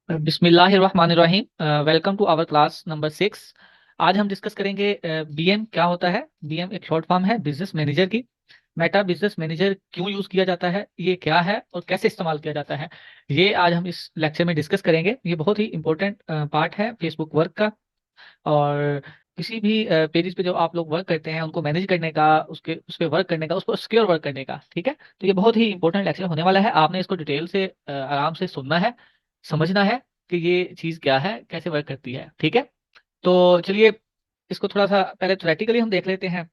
बिस्मिल्लाहिर्रहमानिर्रहीम। Welcome to our class number 6। आज हम डिस्कस करेंगे बीएम क्या होता है। बीएम एक शॉर्ट फॉर्म है बिजनेस मैनेजर की। मेटा बिजनेस मैनेजर क्यों यूज किया जाता है, ये क्या है और कैसे इस्तेमाल किया जाता है, ये आज हम इस लेक्चर में डिस्कस करेंगे। ये बहुत ही इंपॉर्टेंट पार्ट है फेसबुक वर्क का। और किसी भी पेजेस पे जो आप लोग वर्क करते हैं उनको मैनेज करने का, उसके उस पर वर्क करने का, उसको सिक्योर वर्क करने का। ठीक है, तो ये बहुत ही इंपॉर्टेंट लेक्चर होने वाला है। आपने इसको डिटेल से आराम से सुनना है, समझना है कि ये चीज़ क्या है, कैसे वर्क करती है। ठीक है, तो चलिए इसको थोड़ा सा पहले थ्योरेटिकली हम देख लेते हैं।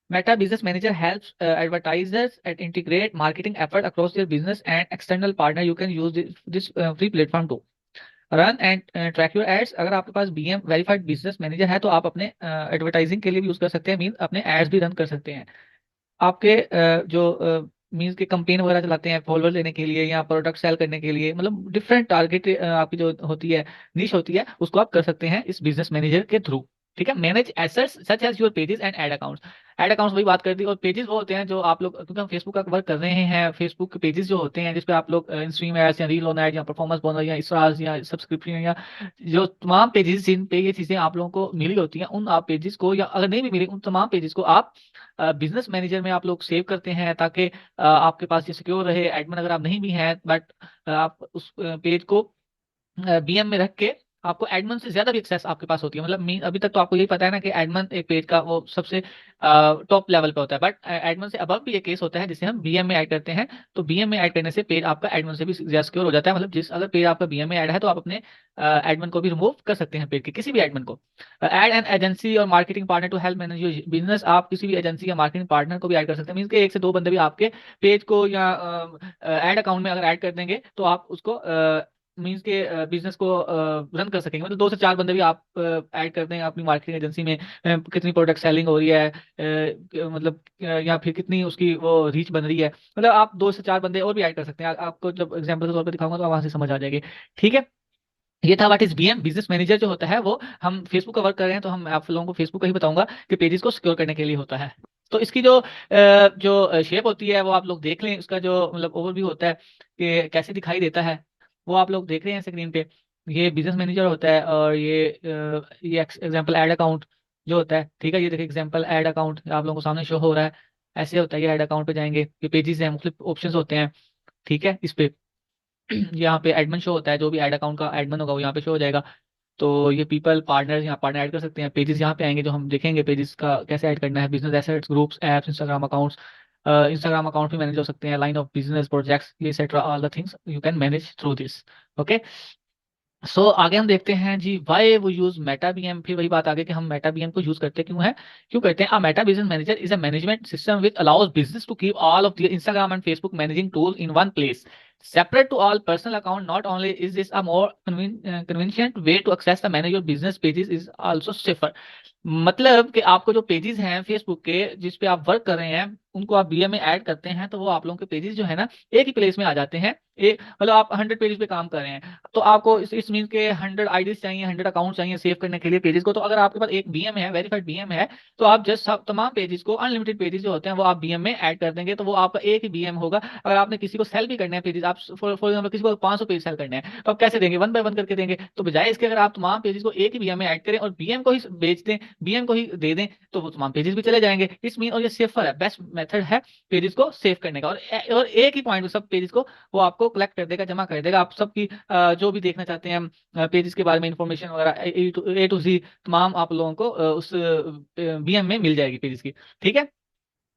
Meta business manager helps advertisers and integrate marketing effort across their business and external partner. You can use this free platform to run and track your ads. अगर आपके पास बीएम वेरीफाइड बिजनेस मैनेजर है तो आप अपने advertising के लिए भी यूज कर सकते हैं, मीन अपने एड्स भी रन कर सकते हैं। आपके जो मीन्स के कंपेन वगैरह चलाते हैं फॉलोअर लेने के लिए या प्रोडक्ट सेल करने के लिए, मतलब डिफरेंट टारगेट आपकी जो होती है, निश होती है, उसको आप कर सकते हैं इस बिजनेस मैनेजर के थ्रू। ठीक है, manage assets such as your pages and ad accounts. Ad accounts वही बात कर दी, और पेजेस वो होते हैं जो आप लोग, क्योंकि हम फेसबुक का वर्क कर रहे हैं, फेसबुक के पेजेस जो होते हैं जिसपे आप लोग स्ट्रीम एड्स या रील ऑन एड या परफॉर्मेंस बोनस या स्टार्स या सब्सक्रिप्शन या जो तमाम पेजेस जिन पे ये चीजें आप लोगों को मिली होती हैं, उन आप पेजेस को, या अगर नहीं भी मिली, उन तमाम पेजेस को आप बिजनेस मैनेजर में आप लोग सेव करते हैं, ताकि आपके पास ये सिक्योर रहे। एडमिन अगर आप नहीं भी हैं, बट आप उस पेज को बीएम में रख के आपको एडमन से ज्यादा भी एक्सेस आपके पास होती है। मतलब अभी तक तो आपको यही पता है ना कि एडमन एक पेज का वो सबसे टॉप लेवल पे होता है, बट एडमन से अबव भी एक केस होता है जिसे हम बीएम में ऐड करते हैं। तो बीएम में ऐड करने से पेज आपका एडमन से भी ज्यादा सिक्योर हो जाता है। मतलब जिस अगर पेज आपका बीएम में ऐड है तो आप अपने एडमन को भी रिमूव कर सकते हैं, पेज के किसी भी एडमन को। ऐड एन एजेंसी और marketing partner to help manage your business. आप किसी भी एजेंसी या मार्केटिंग पार्टनर को भी ऐड कर सकते हैं। मीन के एक से दो बंदे भी आपके पेज को या एड अकाउंट में अगर ऐड कर देंगे तो आप उसको मीन्स के बिजनेस को रन कर सकेंगे। मतलब दो से चार बंदे भी आप ऐड कर दें अपनी मार्केटिंग एजेंसी में, कितनी प्रोडक्ट सेलिंग हो रही है, मतलब या फिर कितनी उसकी वो रीच बन रही है, मतलब आप दो से चार बंदे और भी ऐड कर सकते हैं। आपको जब एग्जांपल के तौर पर दिखाऊंगा तो वहां से समझ आ जाएगी। ठीक है, ये था what is BM. Business manager जो होता है वो, हम फेसबुक का वर्क कर रहे हैं तो हम आप लोगों को फेसबुक का ही बताऊंगा कि पेजेस को सिक्योर करने के लिए होता है। तो इसकी जो शेप होती है वो आप लोग देख लें। उसका जो मतलब ओवरव्यू होता है कि कैसे दिखाई देता है, वो आप लोग देख रहे हैं स्क्रीन पे। ये बिजनेस मैनेजर होता है, और ये एग्जांपल ऐड अकाउंट जो होता है। ठीक है, ये देखिए एग्जांपल ऐड अकाउंट आप लोगों को सामने शो हो रहा है। ऐसे होता है, ये ऐड अकाउंट पे जाएंगे, ये पेजेस हैं, मुख्तलिफ ऑप्शंस होते हैं। ठीक है, इस पे यहाँ पे एडमिन शो होता है, जो भी ऐड अकाउंट का एडमिन होगा वो यहाँ पे शो हो जाएगा। तो ये पीपल पार्टनर्स, यहाँ पार्टनर ऐड कर सकते हैं। पेजेस यहाँ पे आएंगे जो हम देखेंगे पेजेस का कैसे ऐड करना है। Business assets, groups, apps, Instagram accounts. Instagram account भी मैनेज हो सकते हैं, line of business, projects, et cetera, all the things you can manage through this. Okay, so आगे हम देखते हैं जी वाई वो यूज मेटा बीएम। फिर वही बात आगे कि हम मेटा बीएम को यूज करते क्यों है, क्यों करते हैं। A Meta business manager is a management system which allows business to keep all of their Instagram and Facebook managing tool in one place, separate to all personal account. Not only is this a more convenient way to access the manage your business pages, is also safer. मतलब कि आपको जो pages हैं Facebook के जिस पे आप work कर रहे हैं, उनको आप बीएम में ऐड करते हैं तो वो आप लोगों के पेजेस जो है ना, एक ही प्लेस में आ जाते हैं। एक मतलब आप 100 पेजेस पे काम कर रहे हैं, तो आपको इस मीन के 100 आईडीज चाहिए, 100 अकाउंट चाहिए सेव करने के लिए पेजेस को। तो अगर आपके पास एक बीएम है, वेरीफाइड बीएम है, तो आप जस्ट सब तमाम पेजेस को, अनलिमिटेड पेजेस जो होते हैं वो आप बीएम में ऐड कर देंगे, तो वो आपका एक ही बीएम होगा। अगर आपने किसी को सेल भी करना है पेजेस, आप फॉर एग्जाम्पल किसी को 500 पेज सेल करने हैं, तो आप कैसे देंगे, वन बाय वन करके देंगे। तो बजाय इसके अगर आप तमाम पेजेस को एक ही बीएम में ऐड करें और बीएम को ही बेच दें, बीएम को ही दे दें, तो वो तमाम पेजेस भी चले जाएंगे। इस मीन, और ये सेफर है, बेस्ट मेथड है पेजेस को सेव करने का। और एक ही पॉइंट में सब पेजेस को वो आपको कलेक्ट कर देगा, जमा कर देगा। आप सबकी जो भी देखना चाहते हैं पेजेस के बारे में इंफॉर्मेशन वगैरह, ए टू जी तमाम आप लोगों को उस बीएम में मिल जाएगी पेजेस की। ठीक है,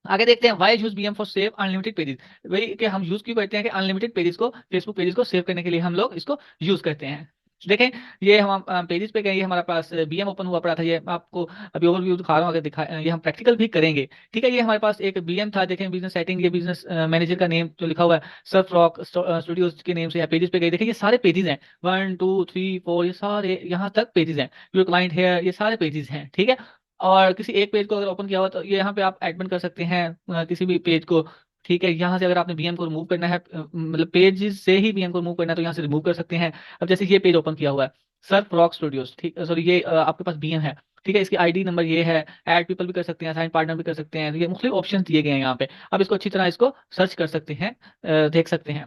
आगे देखते हैं why use BM for save unlimited pages. वही कि हम यूज क्यों करते हैं कि अनलिमिटेड पेजेस को, फेसबुक पेजेस को सेव करने के लिए हम लोग इसको यूज करते हैं। देखें, ये हम पेजेस पे गए, ये हमारे पास बीएम ओपन हुआ पड़ा था। ये मैं आपको अभी ओवरव्यू दिखा रहा हूँ, अगर दिखा ये हम प्रैक्टिकल भी करेंगे। ठीक है, ये हमारे पास एक बीएम था, देखें बिजनेस सेटिंग, ये बिजनेस मैनेजर का नेम जो लिखा हुआ है सर्फ रॉक स्टूडियोज के नेम से। या पेजेस पे गए, देखिए ये सारे पेजेस हैं, 1 2 3 4, ये सारे यहाँ तक पेजेस हैं। योर क्लाइंट है, ये सारे पेजेस हैं। ठीक है, और किसी एक पेज को अगर ओपन किया हुआ तो ये यहाँ पे आप एडमिन कर सकते हैं किसी भी पेज को। ठीक है, यहाँ से अगर आपने बीएम को रिमूव करना है, मतलब पेज से ही बीएम को रिमूव करना है, तो यहाँ से रिमूव कर सकते हैं। अब जैसे ये पेज ओपन किया हुआ है सर्फ रॉक स्टूडियोज, ठीक, सॉरी, ये आपके पास बीएम है। ठीक है, इसकी आईडी नंबर ये है। ऐड पीपल भी कर सकते हैं, साइन पार्टनर भी कर सकते हैं। तो ये मुख्तलिफ ऑप्शन दिए गए हैं यहाँ पे। अब इसको अच्छी तरह इसको सर्च कर सकते हैं, देख सकते हैं।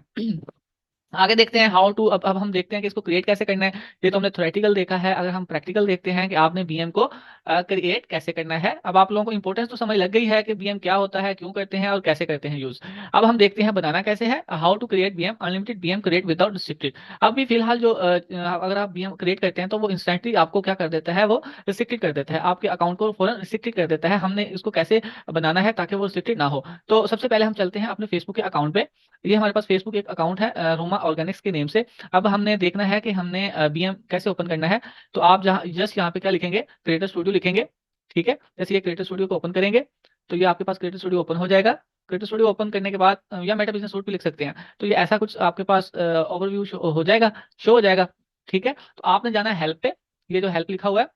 आगे देखते हैं हाउ टू, अब हम देखते हैं कि इसको क्रिएट कैसे करना है। ये तो हमने थ्योरेटिकल देखा है, अगर हम प्रैक्टिकल देखते हैं कि आपने बीएम को क्रिएट कैसे करना है। अब आप लोगों को इंपॉर्टेंस तो समझ लग गई है कि बीएम क्या होता है, क्यों करते हैं और कैसे करते हैं यूज। अब हम देखते हैं बनाना कैसे है। How to create BM unlimited BM create without restricted. अभी फिलहाल जो अगर आप बीएम क्रिएट करते हैं तो वो इंस्टेंटली आपको क्या कर देता है, वो रिस्ट्रिक्टेड कर देता है, आपके अकाउंट को फौरन रिस्ट्रिक्टेड कर देता है। हमने इसको कैसे बनाना है ताकि वो रिस्ट्रिक्टेड ना हो। तो सबसे पहले हम चलते हैं अपने फेसबुक के अकाउंट पे। ये हमारे पास फेसबुक एक अकाउंट है रोमा ऑर्गेनिक्स के नेम से। अब हमने देखना है कि हमने बीएम कैसे ओपन करना है। तो आप जहाँ जस्ट यहाँ पे क्या लिखेंगे, क्रिएटर स्टूडियो लिखेंगे। ठीक है, जैसे ये क्रिएटर स्टूडियो को ओपन करेंगे तो ये आपके पास क्रिएटर स्टूडियो ओपन हो जाएगा। क्रिएटर स्टूडियो ओपन करने के बाद या मेटा बिजनेस सूट भी लिख सकते हैं। तो ये ऐसा कुछ आपके पास ओवरव्यू हो जाएगा, शो हो जाएगा। ठीक है, तो आपने जाना है हेल्प पे। ये जो हेल्प लिखा हुआ है,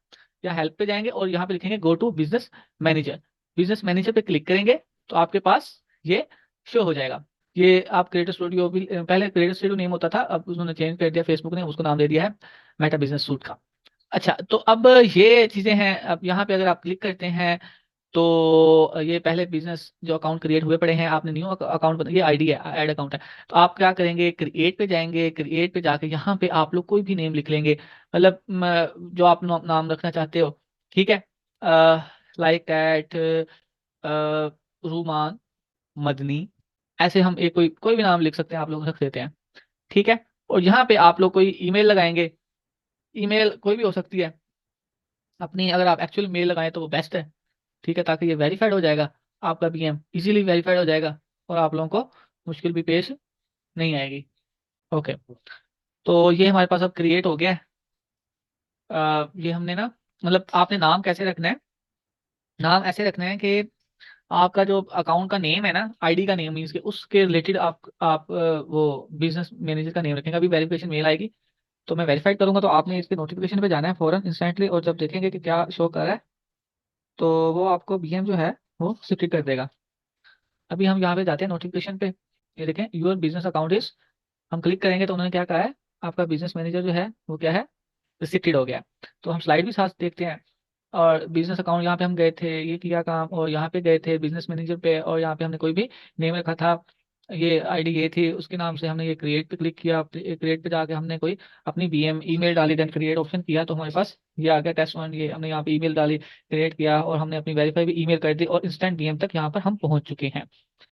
या हेल्प पे जाएंगे और यहाँ पे लिखेंगे go to business manager. Business manager पे क्लिक करेंगे तो आपके पास ये शो हो जाएगा। ये आप क्रिएटर स्टूडियो भी, पहले क्रिएटर स्टूडियो नेम होता था, अब उन्होंने चेंज कर दिया, फेसबुक ने उसको नाम दे दिया है मेटा बिजनेस सूट का। अच्छा, तो अब ये चीजें हैं। अब यहाँ पे अगर आप क्लिक करते हैं तो ये पहले बिजनेस जो अकाउंट क्रिएट हुए पड़े हैं, आपने न्यू अकाउंट बना, ये आईडी है, ऐड अकाउंट है। तो आप क्या करेंगे, क्रिएट पे जाएंगे। क्रिएट पे जाके यहाँ पे आप लोग कोई भी नेम लिख लेंगे, मतलब जो आप नाम रखना चाहते हो। ठीक है, लाइक दैट, रूमान, मदनी, ऐसे हम एक कोई कोई भी नाम लिख सकते हैं, आप लोग रख देते हैं। ठीक है, और यहाँ पे आप लोग कोई ईमेल लगाएंगे। ईमेल कोई भी हो सकती है अपनी, अगर आप एक्चुअल मेल लगाएं तो वो बेस्ट है। ठीक है, ताकि ये वेरीफाइड हो जाएगा, आपका पीएम इजीली वेरीफाइड हो जाएगा और आप लोगों को मुश्किल भी पेश नहीं आएगी। ओके, तो ये हमारे पास अब क्रिएट हो गया है। ये हमने ना, मतलब आपने नाम कैसे रखना है, नाम ऐसे रखना है कि आपका जो अकाउंट का नेम है ना, आईडी का नेम मीन्स के उसके रिलेटेड आप वो बिजनेस मैनेजर का नेम रखेंगे। अभी वेरिफिकेशन मेल आएगी तो मैं वेरीफाइड करूंगा, तो आपने इसके नोटिफिकेशन पे जाना है फौरन इंस्टेंटली, और जब देखेंगे कि क्या शो कर रहा है तो वो आपको बीएम जो है वो स्वीकृत कर देगा। अभी हम यहाँ पे जाते हैं नोटिफिकेशन पे। ये देखें, यूर बिजनेस अकाउंट इज, हम क्लिक करेंगे तो उन्होंने क्या कहा है, आपका बिजनेस मैनेजर जो है वो क्या है, रिस्ट्रिक्टेड हो गया। तो हम स्लाइड भी साथ देखते हैं। और बिजनेस अकाउंट यहाँ पे हम गए थे, ये किया काम, और यहाँ पे गए थे बिजनेस मैनेजर पे, और यहाँ पे हमने कोई भी नेम रखा था, ये आईडी ये थी, उसके नाम से हमने ये क्रिएट पे क्लिक किया। क्रिएट पे जाके हमने कोई अपनी बीएम ईमेल डाली, देन क्रिएट ऑप्शन किया तो हमारे पास ये आ गया टेस्ट वन। ये हमने यहाँ पे ईमेल डाली, क्रिएट किया, और हमने अपनी वेरीफाई भी ईमेल कर दी, और इंस्टेंट बीएम तक यहाँ पर हम पहुंच चुके हैं।